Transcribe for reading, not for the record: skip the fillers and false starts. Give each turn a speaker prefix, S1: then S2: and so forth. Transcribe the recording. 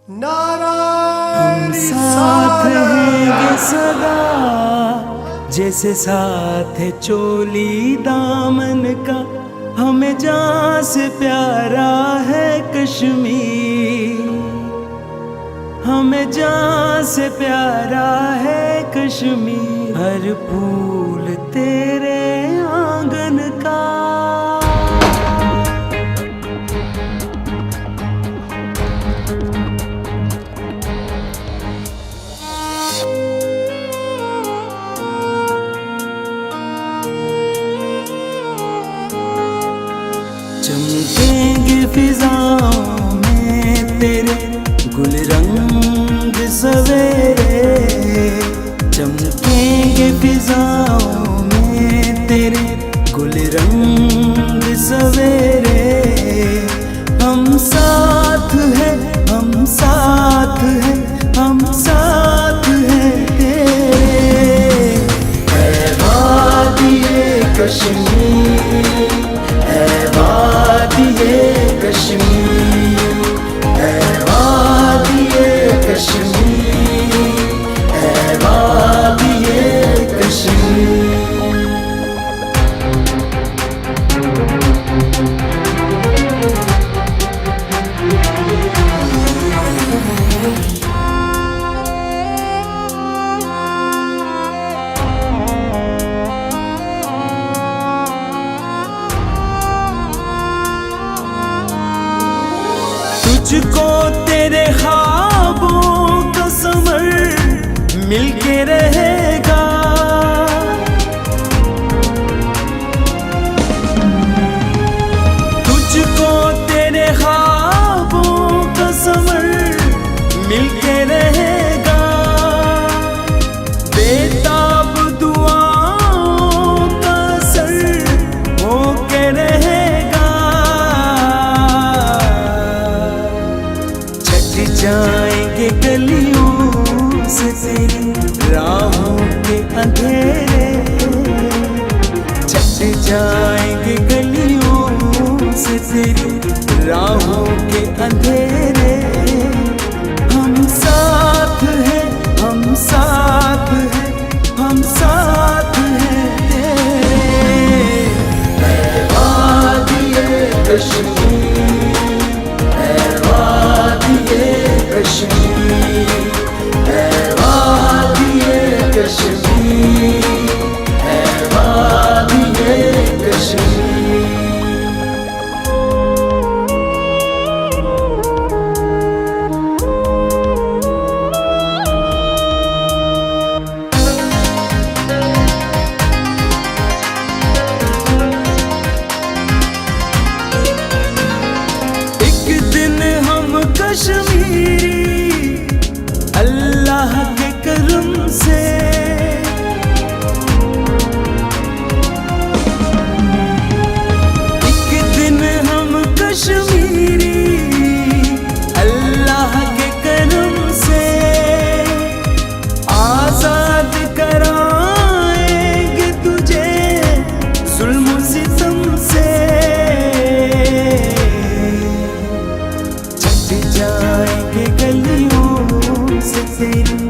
S1: हम साथ हैं सदा, जैसे साथ है चोली दामन का। हमें जान से प्यारा है कश्मीर, हमें जान से प्यारा है कश्मीर। हर फूल तेरे आंगन का। चमकेंगे फिजाओं में तेरे गुलरंग सवेरे, चमकेंगे फिजाओं में तेरे गुलरंग सवेरे। हम साथ हैं, हम साथ हैं, हम साथ हैं तेरे। है वादिए कश्मीर, है वादिए कश्मीर, है वादिए कश्मीर, है वादिए कश्मीर। तुझको तेरे ख्वाबों का समर मिलके रहेगा। तुझको तेरे ख्वाबों का समर मिलके रहेगा। बेताब दुआओं का सर होके रहेगा। जाएंगे गलियों से तेरी राहों के अंधेरे, छट जाएंगे गलियों से तेरी राहों के अंधेरे। हम साथ हैं, हम साथ हैं, हम साथ हैं तेरे। है वादिए कश्मीर, है वादिए कश्मीर, है वादिए कश्मीर, है वादिए कश्मीर। एक दिन हम कश्मीरी अल्लाह के करम से, एक दिन हम कश्मीरी अल्लाह के करम से आजाद कराएंगे तुझे जुल्म सितम से। छट जाएंगे गलियों से तेरी